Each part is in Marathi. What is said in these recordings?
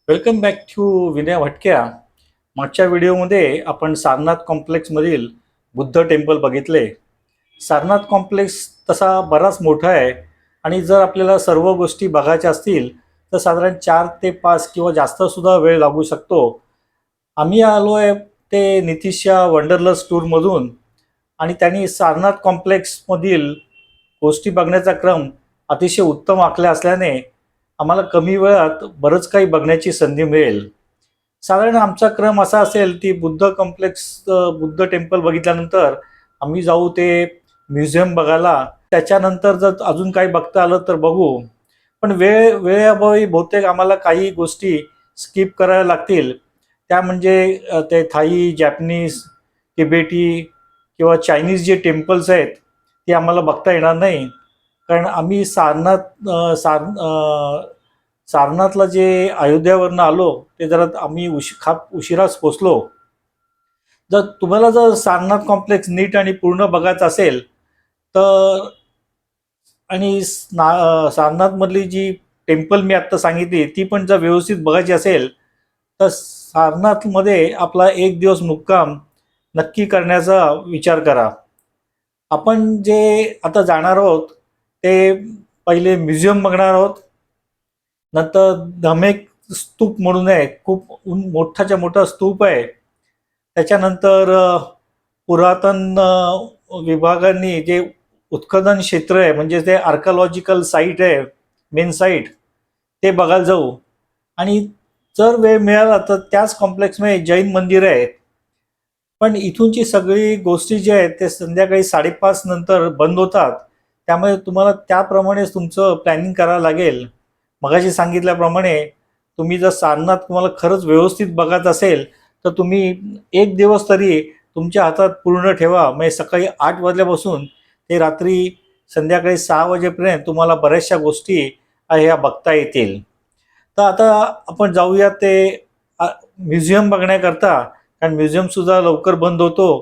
वेलकम बॅक टू विनय भटक्या. मागच्या व्हिडिओमध्ये आपण सारनाथ कॉम्प्लेक्समधील बुद्ध टेम्पल बघितले. सारनाथ कॉम्प्लेक्स तसा बराच मोठा आहे आणि जर आपल्याला सर्व गोष्टी बघायच्या असतील तर साधारण 4 ते 5 किंवा जास्तसुद्धा वेळ लागू शकतो. आम्ही आलो आहे ते नितिशच्या वंडरलस टूरमधून आणि त्यांनी सारनाथ कॉम्प्लेक्समधील गोष्टी बघण्याचा क्रम अतिशय उत्तम आखला असल्याने आम्हाला कमी वेळात बरंच काही बघण्याची संधी मिळेल. साधारण आमचा क्रम असा असेल की बुद्ध कॉम्प्लेक्स बुद्ध टेम्पल बघितल्यानंतर आम्ही जाऊ ते म्युझियम बघायला. त्याच्यानंतर जर अजून काही बघता आलं तर बघू. पण वेळेअभावी बहुतेक आम्हाला काही गोष्टी स्किप करायला लागतील. त्या म्हणजे ते थाई, जॅपनीज, तिबेटी किंवा चायनीज जे टेम्पल्स आहेत ते आम्हाला बघता येणार नाही. कारण आम्ही सारनाथला जे अयोध्यावरनं आलो ते जरा आम्ही खाप उशिराच पोचलो. जर तुम्हाला सारनाथ कॉम्प्लेक्स नीट आणि पूर्ण बघायचं असेल तर आणि सारनाथमधली जी टेम्पल मी आत्ता सांगितली ती पण जर व्यवस्थित बघायची असेल तर सारनाथमध्ये आपला एक दिवस मुक्काम नक्की करण्याचा विचार करा. आपण जे आता जाणार आहोत ते पहिले म्युझियम बघणार आहोत. नंतर धमेक स्तूप म्हणून आहे, खूप मोठाच्या मोठा स्तूप आहे. त्याच्यानंतर पुरातन विभागांनी जे उत्खनन क्षेत्र आहे म्हणजे ते आर्कॉलॉजिकल साईट आहे, मेन साईट, ते बघायला जाऊ. आणि जर वेळ मिळाला तर त्याच कॉम्प्लेक्समध्ये जैन मंदिर आहेत. पण इथूनची सगळी गोष्टी ज्या आहेत ते संध्याकाळी 5:30 नंतर बंद होतात. त्यामुळे तुम्हाला त्याप्रमाणेच तुमचं प्लॅनिंग करावं लागेल. मगाशी सांगितल्याप्रमाणे तुम्ही जर सारनाथ तुम्हाला खरंच व्यवस्थित बघायचं असेल तर तुम्ही एक दिवस तरी तुमच्या हातात पूर्ण ठेवा. म्हणजे सकाळी 8 वाजल्यापासून ते रात्री संध्याकाळी 6 वाजेपर्यंत तुम्हाला बऱ्याचशा गोष्टी ह्या बघता येतील. तर आता आपण जाऊया ते म्युझियम बघण्याकरता. कारण म्युझियमसुद्धा लवकर बंद होतो.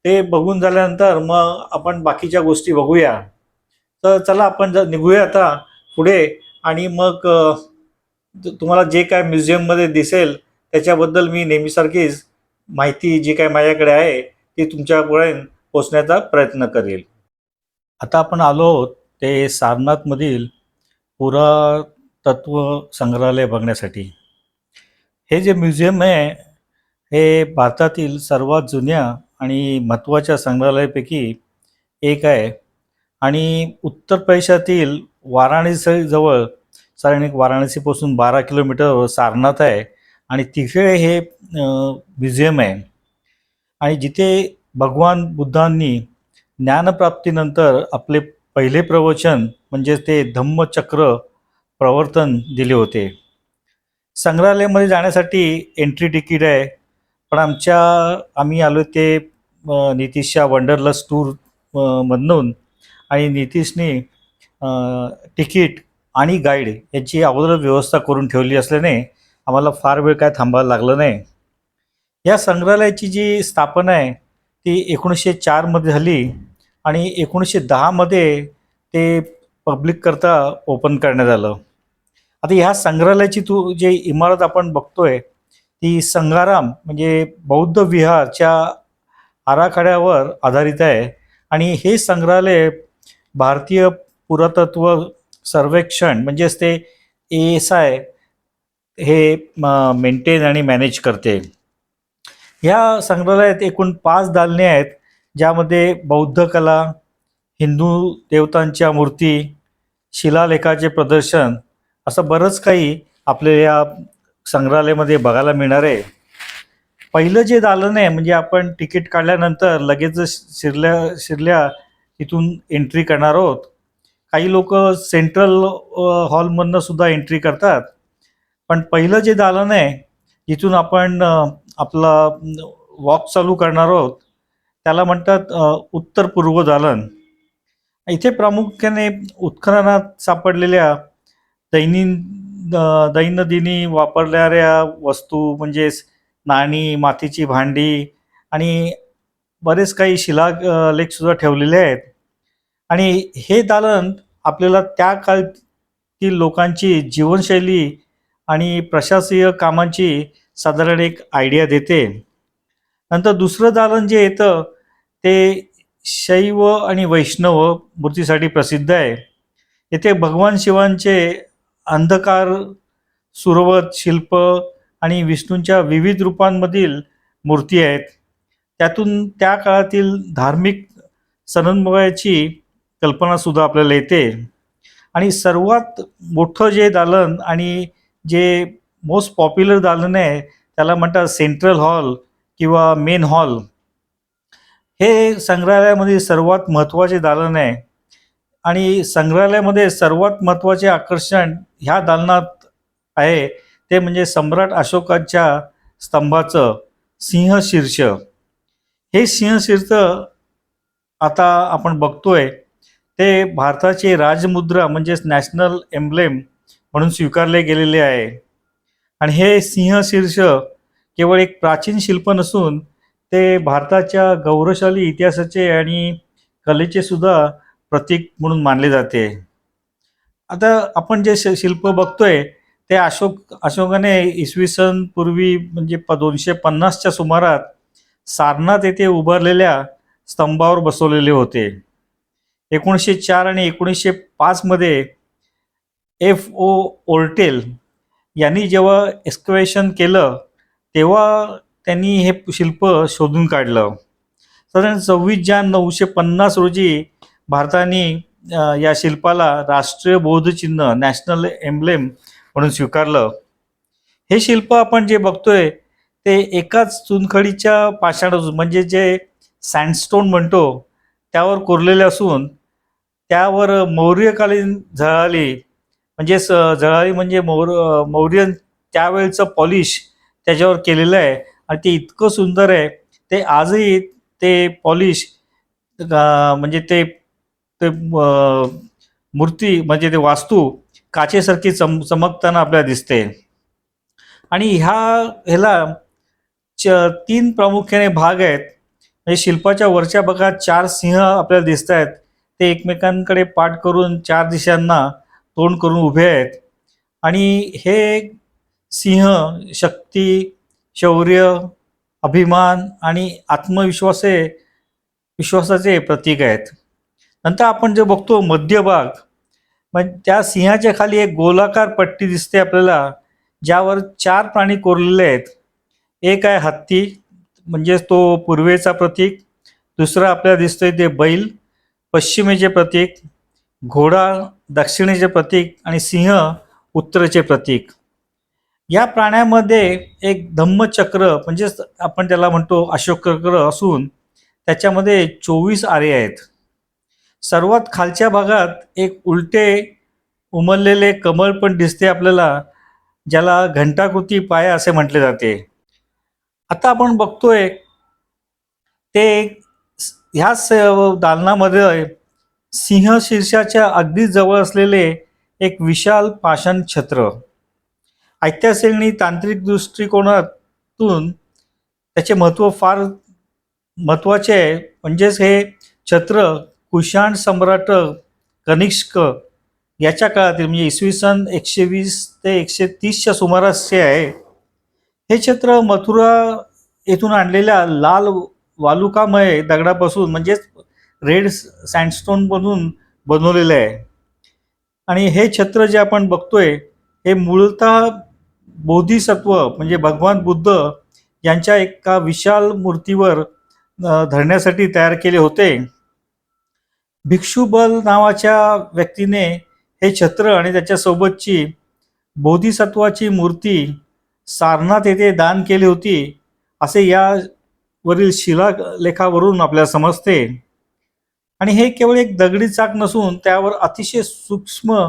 ते बघून झाल्यानंतर मग आपण बाकीच्या गोष्टी बघूया. तर चला आपण निघूया आता पुढे. आणि मग तुम्हाला जे काय म्युझियममध्ये दिसेल त्याच्याबद्दल मी नेहमीसारखीच माहिती जी काय माझ्याकडे आहे ती तुमच्यापर्यंत पोचण्याचा प्रयत्न करेल. आता आपण आलो आहोत ते सारनाथमधील पुरातत्व संग्रहालय बघण्यासाठी. हे जे म्युझियम आहे हे भारतातील सर्वात जुन्या आणि महत्त्वाच्या संग्रहालयापैकी एक आहे आणि उत्तर प्रदेशातील वाराणसीजवळ साधारण वाराणसीपासून 12 किलोमीटरवर सारनाथ आहे आणि तिकडे हे म्युझियम आहे. आणि जिथे भगवान बुद्धांनी ज्ञानप्राप्तीनंतर आपले पहिले प्रवचन म्हणजे ते धम्मचक्र प्रवर्तन दिले होते. संग्रहालयामध्ये जाण्यासाठी एंट्री तिकीट आहे. पण आम्ही आलो ते नितीशच्या वंडरलस टूर मधून आणि नितीशने तिकीट आणि गाईड याची अगोदर व्यवस्था करून ठेवली असल्याने आम्हाला फार वेळ काय थांबायला लागलं नाही. या संग्रहालयाची जी स्थापना आहे ती 1904 झाली आणि 1910 ते पब्लिककरता ओपन करण्यात आलं. आता ह्या संग्रहालयाची जे इमारत आपण बघतोय ती संगाराम म्हणजे बौद्ध विहारच्या आराखड्यावर आधारित आहे. आणि हे संग्रहालय भारतीय पुरातत्व सर्वेक्षण म्हणजेच ते ASI हे मेंटेन आणि मॅनेज करते. ह्या संग्रहालयात एकूण 5 दालने आहेत ज्यामध्ये बौद्ध कला, हिंदू देवतांच्या मूर्ती, शिलालेखाचे प्रदर्शन असं बरंच काही आपल्या या संग्रहालयामध्ये बघायला मिळणार आहे. पहिलं जे दालन आहे म्हणजे आपण तिकीट काढल्यानंतर लगेचच शिरल्या तिथून एंट्री करणार आहोत. काही लोक सेंट्रल हॉलमधनं सुद्धा एंट्री करतात. पण पहिलं जे दालन आहे जिथून आपण आपला वॉक चालू करणार आहोत त्याला म्हणतात उत्तर पूर्व दालन. इथे प्रामुख्याने उत्खननात सापडलेल्या दैनंदिनी वापरणाऱ्या वस्तू म्हणजेच नाणी, मातीची भांडी आणि बरेच काही शिलालेखसुद्धा ठेवलेले आहेत. आणि हे दालन आपल्याला त्या काळातील लोकांची जीवनशैली आणि प्रशासकीय कामांची साधारण एक आयडिया देते. नंतर दुसरं दालन जे येतं ते शैव आणि वैष्णव मूर्तीसाठी प्रसिद्ध आहे. येथे भगवान शिवांचे अंधकार सुरवत शिल्प आणि विष्णूंच्या विविध रूपांमधील मूर्ती आहेत. त्यातून त्या काळातील धार्मिक समन्वयाची कल्पनासुद्धा आपल्याला येते. आणि सर्वात मोठं जे दालन आणि जे मोस्ट पॉप्युलर दालन आहे त्याला म्हणतात सेंट्रल हॉल किंवा मेन हॉल. हे संग्रहालयामध्ये सर्वात महत्त्वाचे दालन आहे आणि संग्रहालयामध्ये सर्वात महत्त्वाचे आकर्षण ह्या दालनात आहे ते म्हणजे सम्राट अशोकाच्या स्तंभाचं सिंहशीर्ष. हे सिंहशीर्ष आता आपण बघतोय ते भारताचे राजमुद्रा म्हणजेच नॅशनल एम्ब्लेम म्हणून स्वीकारले गेलेले आहे. आणि हे सिंहशीर्ष केवळ एक प्राचीन शिल्प नसून ते भारताच्या गौरवशाली इतिहासाचे आणि कलेचे सुद्धा प्रतीक म्हणून मानले जाते. आता आपण जे शिल्प बघतोय ते अशोकाने इसवी सन पूर्वी म्हणजे 250च्या सुमारात सारनाथ येथे उभारलेल्या स्तंभावर बसवलेले होते. 1904 आणि 1905 मध्ये F.O. ओर्टेल यांनी जेव्हा एक्स्कवेशन केलं तेव्हा त्यांनी हे शिल्प शोधून काढलं. साधारण 26 जानेवारी 1950 रोजी भारताने या शिल्पाला राष्ट्रीय बौद्धचिन्ह नॅशनल एम्ब्लेम म्हणून स्वीकारलं. हे शिल्प आपण जे बघतोय ते एकाच चुनखडीच्या पाषाणातून म्हणजे जे सँडस्टोन म्हणतो त्यावर कोरलेले असून त्यावर मौर्यकालीन झळाळी म्हणजे झळाळी म्हणजे मौर्यन त्यावेळचं पॉलिश त्याच्यावर केलेलं आहे आणि ते इतकं सुंदर आहे ते आजही ते पॉलिश म्हणजे ते ते मूर्ती म्हणजे ते वास्तू काचेसारखी चमकताना आपल्याला दिसते. आणि ह्याला 3 प्रामुख्याने भाग आहेत. म्हणजे शिल्पाच्या वरच्या भागात 4 सिंह आपल्याला दिसत आहेत. ते एकमेकांकडे पाठ करून 4 दिशांना तोंड करून उभे आहेत आणि हे सिंह शक्ती, शौर्य, अभिमान आणि विश्वासाचे प्रतीक आहेत. नंतर आपण जे बघतो मध्यभाग म्हणजे त्या सिंहाच्या खाली एक गोलाकार पट्टी दिसते आपल्याला ज्यावर 4 प्राणी कोरलेले आहेत. एक आहे हत्ती म्हणजे तो पूर्वेचा प्रतीक, दुसरा आपल्याला दिसतोय ते बैल पश्चिमेचे प्रतीक, घोडा दक्षिणेचे प्रतीक आणि सिंह उत्तरेचे प्रतीक. या प्राण्यामध्ये एक धम्मचक्र म्हणजेच आपण त्याला म्हणतो अशोक चक्र असून त्याच्यामध्ये 24 आरे आहेत. सर्वात खालच्या भागात एक उलटे उमललेले कमळ पण दिसते आपल्याला ज्याला घंटाकृती पाया असे म्हटले जाते. आता आपण बघतोय ते ह्याच दालनामध्ये सिंहशीर्षाच्या अगदी जवळ असलेले एक विशाल पाषाण छत्र. ऐतिहासिक आणि तांत्रिक दृष्टिकोनातून त्याचे महत्त्व फार महत्त्वाचे आहे. म्हणजेच हे छत्र कुशाण सम्राट कनिष्क याच्या काळातील म्हणजे इसवी सन 120 ते 130च्या सुमारासचे आहे. हे छत्र मथुरा येथून आणलेल्या लाल वालुकामय दगडापासून म्हणजेच रेड सँडस्टोन बनून बनवलेलं आहे. आणि हे छत्र जे आपण बघतोय हे मूळतः बोधिसत्व म्हणजे भगवान बुद्ध यांच्या एका विशाल मूर्तीवर धरण्यासाठी तयार केले होते. भिक्षुबल नावाच्या व्यक्तीने हे छत्र आणि त्याच्यासोबतची बोधिसत्वाची मूर्ती सारनाथ येथे दान केली होती असे यावरील शिलालेखावरून आपल्याला समजते. आणि हे केवळ एक दगडी चाक नसून त्यावर अतिशय सूक्ष्म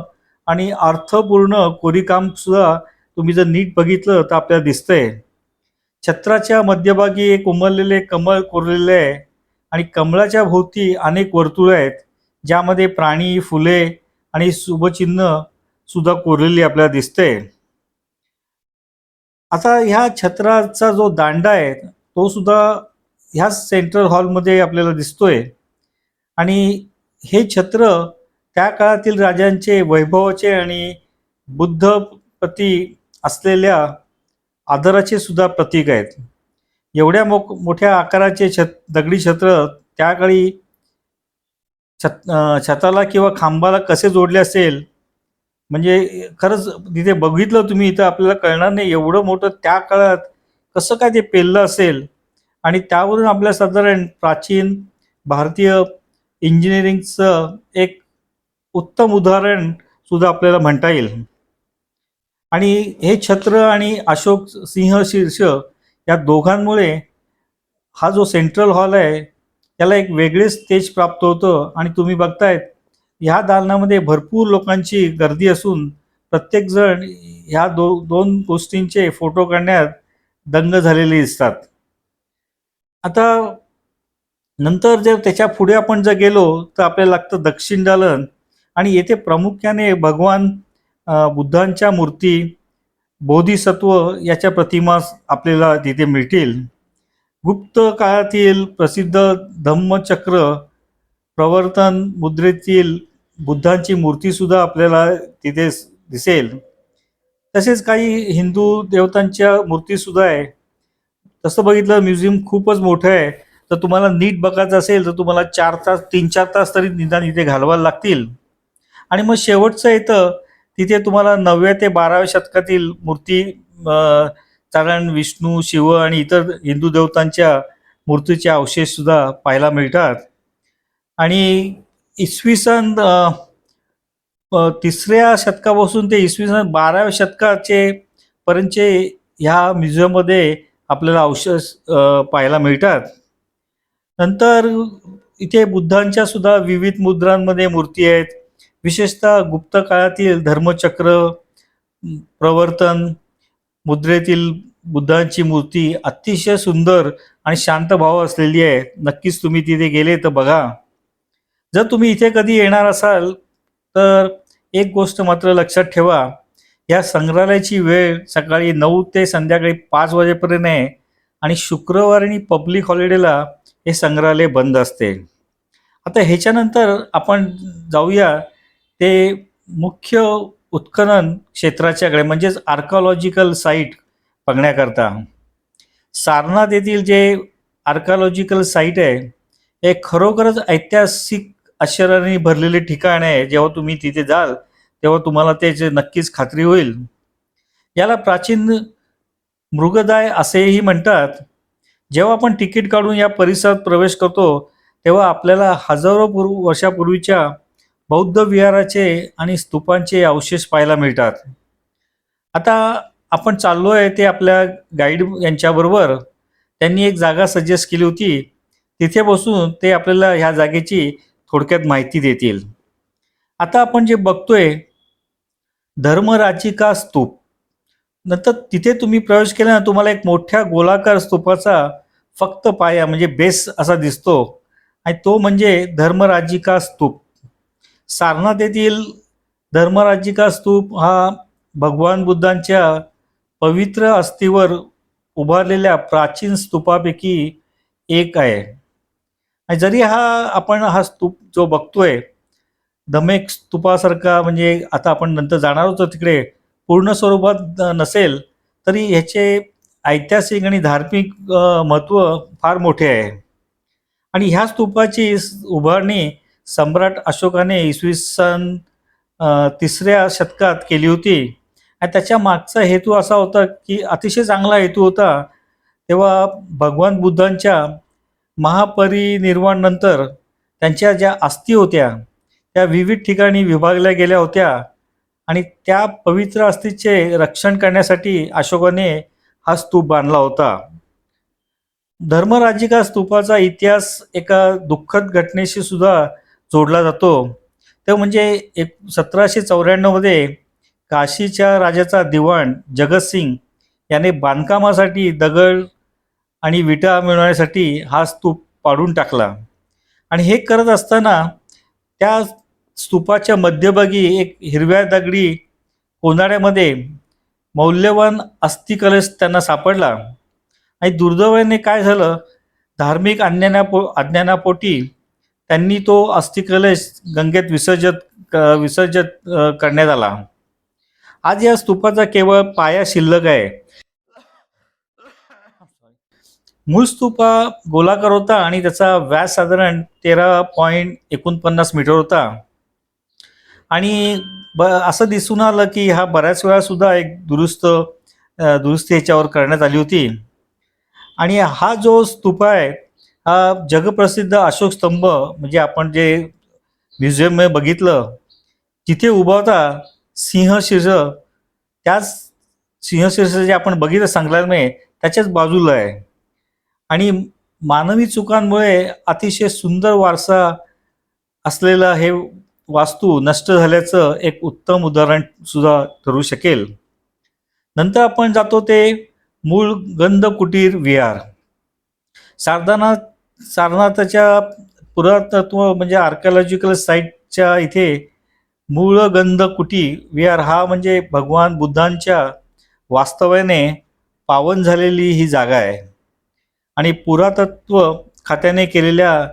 आणि अर्थपूर्ण कोरीवकाम सुद्धा तुम्ही जर नीट बघितलं तर आपल्याला दिसतंय. छत्राच्या मध्यभागी एक उमललेले कमळ कोरलेले आहे आणि कमळाच्या भोवती अनेक वर्तुळे आहेत ज्यामध्ये प्राणी, फुले आणि शुभचिन्ह सुद्धा कोरलेली आपल्याला दिसते. आता ह्या छत्राचा जो दांडा आहे तो सुद्धा ह्या सेंट्रल हॉलमध्ये आपल्याला दिसतोय. आणि हे छत्र त्या काळातील राजांचे वैभवाचे आणि बुद्धप्रती असलेल्या आदराचे सुद्धा प्रतीक आहेत. एवढ्या मोठ्या आकाराचे दगडी छत्र त्याकाळी छताला किंवा खांबाला कसे जोडले असेल, म्हणजे खरंच तिथे बघितलं तुम्ही तर आपल्याला कळणार नाही एवढं मोठं त्या काळात कसं काय ते पेललं असेल. आणि त्यावरून आपल्या साधारण प्राचीन भारतीय इंजिनिअरिंगचं एक उत्तम उदाहरण सुद्धा आपल्याला म्हणता येईल. आणि हे छत्र आणि अशोक सिंह शीर्ष या दोघांमुळे हा जो सेंट्रल हॉल आहे त्याला एक वेगळेच तेज प्राप्त होतं. आणि तुम्ही बघतायत ह्या दालनामध्ये भरपूर लोकांची गर्दी असून प्रत्येकजण ह्या दोन गोष्टींचे फोटो काढण्यात दंग झालेले दिसतात. आता नंतर जर त्याच्या पुढे आपण जर गेलो तर आपल्याला लागतं दक्षिण दालन. आणि येथे प्रामुख्याने भगवान बुद्धांच्या मूर्ती, बोधिसत्व याच्या प्रतिमा आपल्याला तिथे मिळतील. गुप्त काळातील प्रसिद्ध धम्मचक्र प्रवर्तन मुद्रेतील बुद्धांची मूर्ती सुद्धा आपल्याला तिथे दिसेल. तसेच काही हिंदू देवतांच्या मूर्ती सुद्धा आहे. तसं बघितलं म्युझियम खूपच मोठं आहे, तर तुम्हाला नीट बघायचं असेल तर तुम्हाला 4 तास 3-4 तास तरी निदान इथे घालवायला लागतील. आणि मग शेवटचं येतं तिथे तुम्हाला 9व्या ते 12व्या शतकातील मूर्ती, कारण विष्णू, शिव आणि इतर हिंदू देवतांच्या मूर्तीचे अवशेष सुद्धा पाहायला मिळतात. आणि इसवी सन 3ऱ्या शतकापासून ते इसवी सन 12व्या शतकाचे पर्यंतचे ह्या म्युझियममध्ये आपल्याला अवशेष पाहायला मिळतात. नंतर इथे बुद्धांच्या सुद्धा विविध मुद्रांमध्ये मूर्ती आहेत. विशेषतः गुप्त काळातील धर्मचक्र प्रवर्तन मुद्रेतील बुद्धांची मूर्ती अतिशय सुंदर आणि शांत भाव असलेली आहे. नक्कीच तुम्ही तिथे गेले तर बघा. जर तुम्ही इथे कधी येणार असाल तर एक गोष्ट मात्र लक्षात ठेवा, या संग्रहालयाची वेळ सकाळी 9 ते संध्याकाळी 5 वाजेपर्यंत आहे. आणि शुक्रवार आणि पब्लिक हॉलिडेला हे संग्रहालय बंद असते. आता ह्याच्यानंतर आपण जाऊया ते मुख्य उत्खनन क्षेत्राच्याकडे, म्हणजेच आर्कॉलॉजिकल साईट बघण्याकरता. सारनाथ येथील जे आर्कॉलॉजिकल साईट आहे हे खरोखरच ऐतिहासिक आश्चर्याने भरलेले ठिकाण आहे. जेव्हा तुम्ही तिथे जाल तेव्हा तुम्हाला त्याची नक्कीच खात्री होईल. याला प्राचीन मृगदाय असेही म्हणतात. जेव्हा आपण तिकीट काढून या परिसरात प्रवेश करतो तेव्हा आपल्याला हजारो वर्षापूर्वीच्या बौद्ध विहाराचे आणि स्तूपांचे अवशेष पाहायला मिळतात. आता आपण चाललो आहे ते आपल्या गाईड यांच्याबरोबर. त्यांनी एक जागा सजेस्ट केली होती, तिथे बसून ते आपल्याला ह्या जागेची थोडक्यात माहिती देतील. आता आपण जे बघतोय धर्मराजिका स्तूप, नंतर तिथे तुम्ही प्रवेश केला ना तुम्हाला एक मोठ्या गोलाकार स्तूपाचा फक्त पाया म्हणजे बेस असा दिसतो, आणि तो म्हणजे धर्मराजिका स्तूप. सारनाथ येथील धर्मराजिका स्तूप हा भगवान बुद्धांच्या पवित्र अस्थीवर उभारलेल्या प्राचीन स्तूपापैकी एक आहे. आणि जरी आपण हा स्तूप जो बघतोय धमेक स्तूपासारखा, म्हणजे आता आपण नंतर जाणार होतो तिकडे, पूर्ण स्वरूपात नसेल तरी ह्याचे ऐतिहासिक आणि धार्मिक महत्त्व फार मोठे आहे. आणि ह्या स्तूपाची उभारणी सम्राट अशोकाने इसवी सन 3ऱ्या शतकात केली होती. आणि त्याच्या मागचा हेतू असा होता की अतिशय चांगला हेतू होता. तेव्हा भगवान बुद्धांच्या महापरिनिर्वाणानंतर त्यांच्या ज्या अस्थी होत्या त्या विविध ठिकाणी विभागल्या गेल्या होत्या, आणि त्या पवित्र अस्थीचे रक्षण करण्यासाठी अशोकाने हा स्तूप बांधला होता. धर्मराजिका स्तूपाचा इतिहास एका दुःखद घटनेशी सुद्धा जोडला जातो. ते म्हणजे 1794 मध्ये काशीच्या राजाचा दिवाण जगतसिंग याने बांधकामासाठी दगड आणि विटा मिळवण्यासाठी हा स्तूप पाडून टाकला. आणि हे करत असताना त्या स्तूपाच्या मध्यभागी एक हिरव्या दगडी कोनाड्यामध्ये मौल्यवान अस्थिकलश त्यांना सापडला. आणि दुर्दैवाने काय झालं, धार्मिक अज्ञानापोटी त्यांनी तो अस्थिकलश गंगेत विसर्जित करण्यात आला. आज या स्तूपाचा केवळ पाया शिल्लक आहे. मूळ स्तूप हा गोलाकार होता आणि त्याचा व्यास साधारण 13.49 मीटर होता. आणि असं दिसून आलं की हा बऱ्याच वेळा सुद्धा एक दुरुस्ती ह्याच्यावर करण्यात आली होती. आणि हा जो स्तूप आहे हा जगप्रसिद्ध अशोक स्तंभ, म्हणजे आपण जे म्युझियम बघितलं तिथे उभा होता सिंहशीर्ष, त्याच सिंहशीर्ष जे आपण बघितलं संग्रहालय त्याच्याच बाजूला आहे. आणि मानवी चुकांमुळे अतिशय सुंदर वारसा असलेला हे वास्तू नष्ट झाल्याचं एक उत्तम उदाहरण सुद्धा ठरू शकेल. नंतर आपण जातो ते मूळ गंध कुटीर विहार. सारनाथच्या पुरातत्व म्हणजे आर्किओलॉजिकल साईटच्या इथे मूळ गंध कुटीर विहार हा म्हणजे भगवान बुद्धांच्या वास्तव्याने पावन झालेली ही जागा आहे. आणि पुरातत्व खात्याने केलेल्या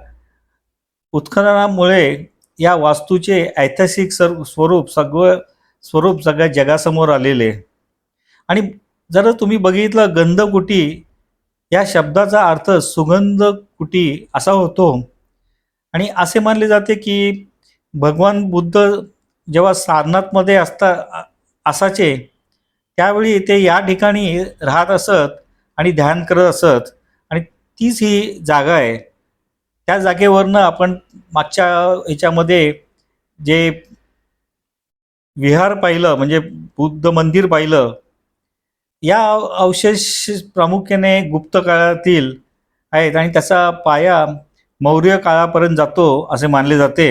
उत्खननामुळे या वास्तूचे ऐतिहासिक स्वरूप सगळ्या जगासमोर आलेले. आणि जर तुम्ही बघितलं गंधकुटी या शब्दाचा अर्थ सुगंध कुटी असा होतो. आणि असे मानले जाते की भगवान बुद्ध जेव्हा सारनाथमध्ये असायचे त्यावेळी ते या ठिकाणी राहत असत आणि ध्यान करत असत. आणि तीच ही जागा आहे. त्या जागेवरनं आपण मागच्या ह्याच्यामध्ये जे विहार पाहिलं म्हणजे बुद्ध मंदिर पाहिलं, या अवशेष प्रामुख्याने गुप्त काळातील आहेत आणि त्याचा पाया मौर्य काळापर्यंत जातो असे मानले जाते.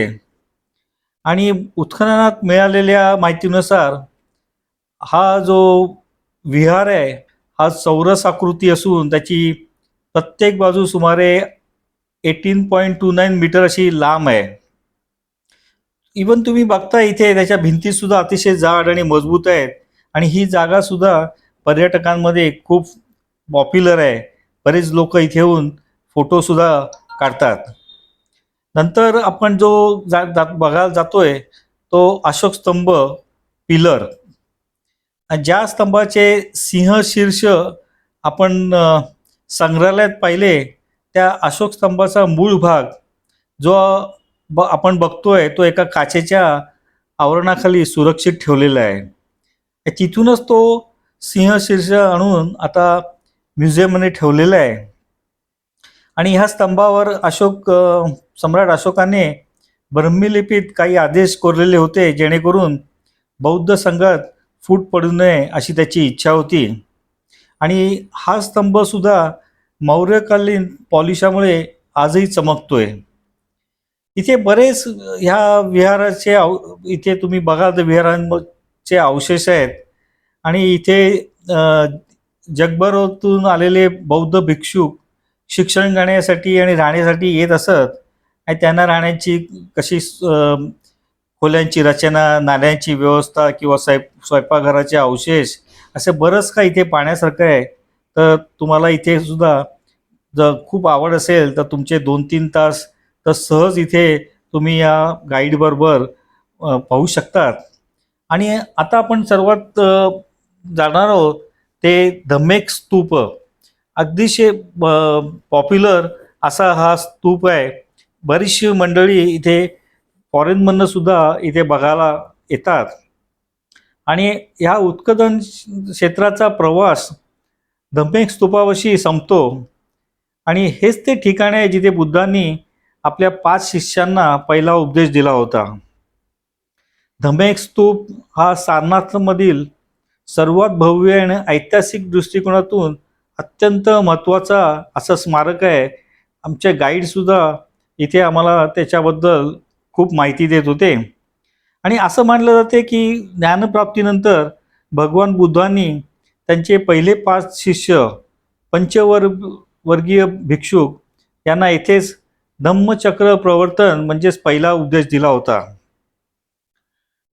आणि उत्खननात मिळालेल्या माहितीनुसार हा जो विहार आहे हा चौरस आकृती असून त्याची प्रत्येक बाजू सुमारे 18.29 मीटर अशी लांब आहे. इवन तुम्ही बघता इथे त्याच्या भिंती सुद्धा अतिशय जाड आणि मजबूत आहेत. आणि ही जागा सुद्धा पर्यटकांमध्ये खूप पॉप्युलर आहे. बरेच लोक इथे येऊन फोटो सुद्धा काढतात. नंतर आपण जो बघायला जातोय तो अशोक स्तंभ पिलर. ज्या स्तंभाचे सिंहशीर्ष आपण संग्रहालयात पाहिले त्या अशोक स्तंभाचा मूळ भाग जो आपण बघतोय तो एका काचेच्या आवरणाखाली सुरक्षित ठेवलेला आहे. तिथूनच तो सिंहशीर्ष आणून आता म्युझियममध्ये ठेवलेला आहे. आणि ह्या स्तंभावर सम्राट अशोकाने ब्रह्मलिपीत काही आदेश कोरलेले होते जेणेकरून बौद्ध संघात फूट पडू नये अशी त्याची इच्छा होती. आणि हा स्तंभ सुद्धा मौर्यकालीन पॉलिशामुळे आजही चमकतोय. इथे बरेच ह्या विहाराचे इथे तुम्ही बघाल तर विहारांचे अवशेष आहेत. आणि इथे जगभरातून आलेले बौद्ध भिक्षुक शिक्षण घेण्यासाठी आणि राहण्यासाठी येत असत. आणि त्यांना राहण्याची कशी खोल्यांची रचना, नाण्यांची व्यवस्था किंवा स्वयंपाकघराचे अवशेष असे बरंच काही इथे पाहण्यासारखं आहे. तर तुम्हाला इथे सुद्धा जर खूप आवड असेल तर तुमचे 2-3 तास तर सहज इथे तुम्ही या गाईडबरोबर पाहू शकतात. आणि आता आपण सर्वात जाणार आहोत ते धम्मेक स्तूप. अतिशय पॉप्युलर असा हा स्तूप आहे. बरीचशी मंडळी इथे फॉरेनमधनं सुद्धा इथे बघायला येतात. आणि ह्या उत्खनन क्षेत्राचा प्रवास धम्मेक स्तूपापाशी संपतो. आणि हेच ते ठिकाण आहे जिथे बुद्धांनी आपल्या 5 शिष्यांना पहिला उपदेश दिला होता. धम्मेक स्तूप हा सारनाथमधील सर्वात भव्य आणि ऐतिहासिक दृष्टिकोनातून अत्यंत महत्त्वाचा असं स्मारक आहे. आमचे गाईडसुद्धा इथे आम्हाला त्याच्याबद्दल खूप माहिती देत होते. आणि असं मानलं जाते की ज्ञानप्राप्तीनंतर भगवान बुद्धांनी त्यांचे पहिले 5 शिष्य पंचवर्गीय भिक्षुक यांना येथेच धम्मचक्र प्रवर्तन म्हणजेच पहिला उपदेश दिला होता.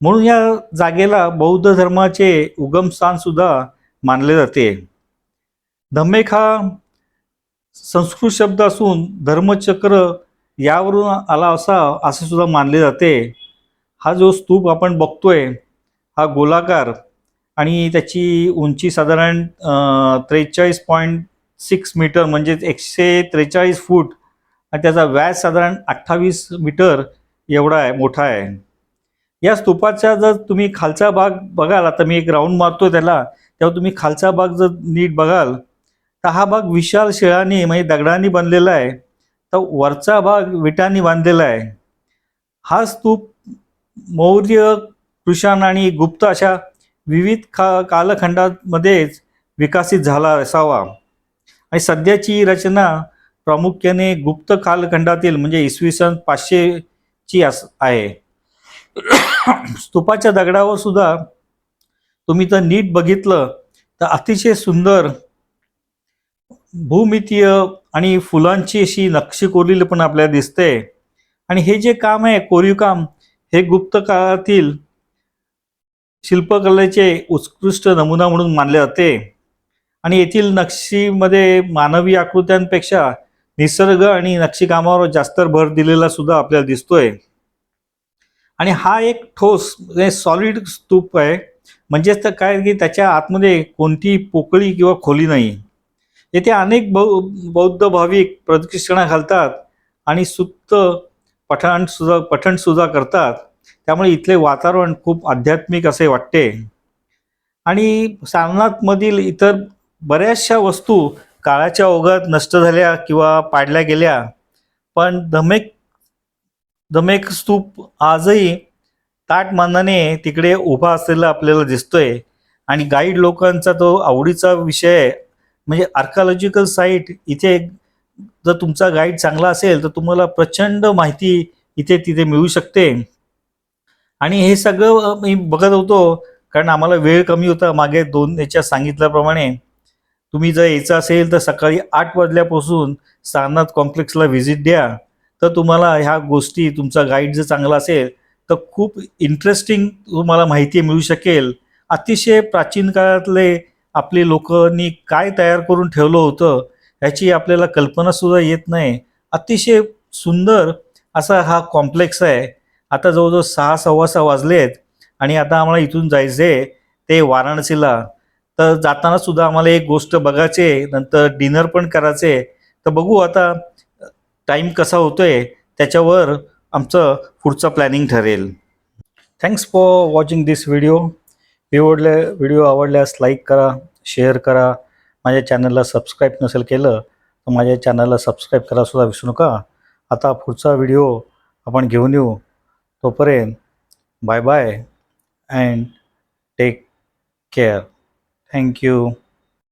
म्हणून या जागेला बौद्ध धर्माचे उगमस्थान सुद्धा मानले जाते. धम्मेक हा संस्कृत शब्द असून धर्मचक्र यावरून आला असे सुद्धा मानले जाते. हा जो स्तूप आपण बघतोय हा गोलाकार आणि त्याची उंची साधारण 43.6 मीटर म्हणजे 143 फूट आणि त्याचा व्यास साधारण 28 मीटर एवढा आहे, मोठा आहे. या स्तूपाचा जर तुम्ही खालचा भाग बघाल, आता मी एक राऊंड मारतो त्याला, तेव्हा तुम्ही खालचा भाग जर नीट बघाल तर हा भाग विशाल शिळांनी म्हणजे दगडांनी बनलेला आहे, तर वरचा भाग विटांनी बांधलेला आहे. हा स्तूप मौर्य, कुषाण आणि गुप्त अशा विविध कालखंडामध्येच विकसित झाला असावा आणि सध्याची रचना प्रामुख्याने गुप्त कालखंडातील म्हणजे इसवी सन 500 ची आहे. स्तूपाच्या दगडावर सुद्धा तुम्ही तर नीट बघितलं तर अतिशय सुंदर भूमितीय आणि फुलांची अशी नक्षी कोरलेली पण आपल्याला दिसते. आणि हे जे काम आहे, कोरीव काम, हे गुप्त काळातील शिल्पकलेचे उत्कृष्ट नमुना म्हणून मानले जाते. आणि येथील नक्षीमध्ये मानवी आकृत्यांपेक्षा निसर्ग आणि नक्षीकामावर जास्त भर दिलेला सुद्धा आपल्याला दिसतोय. आणि हा एक ठोस सॉलिड स्तूप आहे, म्हणजेच तर काय की त्याच्या आतमध्ये कोणतीही पोकळी किंवा खोली नाही. येथे अनेक बौद्ध भाविक प्रदक्षिणा घालतात आणि सुप्त पठण सुद्धा करतात. त्यामुळे इथले वातावरण खूप आध्यात्मिक असे वाटते. आणि सारनाथमधील इतर बऱ्याचशा वस्तू काळाच्या ओघात नष्ट झाल्या किंवा पाडल्या गेल्या, पण धमेक स्तूप आजही ताठ मानाने तिकडे उभा असलेला आपल्याला दिसतोय. आणि गाईड लोकांचा तो आवडीचा विषय आहे. म्हणजे आर्किओलॉजिकल साईट इथे जर तुमचा गाईड चांगला असेल तर तुम्हाला प्रचंड माहिती इथे तिथे मिळू शकते. आणि हे सगळं मी बघत होतो कारण आम्हाला वेळ कमी होता. मागे 2 याच्या सांगितल्याप्रमाणे तुम्ही जर यायचं असेल तर सकाळी 8 वाजल्यापासून सारनाथ कॉम्प्लेक्सला व्हिजिट द्या, तर तुम्हाला ह्या गोष्टी, तुमचा गाईड जर चांगला असेल तर खूप इंटरेस्टिंग तुम्हाला माहिती मिळू शकेल. अतिशय प्राचीन काळातले आपले लोकांनी काय तयार करून ठेवलं होतं ह्याची आपल्याला कल्पनासुद्धा येत नाही. अतिशय सुंदर असा हा कॉम्प्लेक्स आहे. आता जवळजवळ 6:15 वाजले आहेत आणि आता आम्हाला इथून जायचं आहे ते वाराणसीला. तर जाताना सुद्धा आम्हाला एक गोष्ट बघायची आहे, नंतर डिनर पण करायचे. तर बघू आता टाईम कसा होतोय त्याच्यावर आमचं पुढचं प्लॅनिंग ठरेल. Thanks for watching this video. Video आवडल्यास लाईक करा, शेअर करा. माझ्या चॅनलला सबस्क्राईब नसेल केलं तर माझ्या चॅनलला सबस्क्राईब करायला विसरू नका. आता पुढचा व्हिडिओ आपण घेऊन येऊ. तोपर्यंत bye bye and take care. Thank you.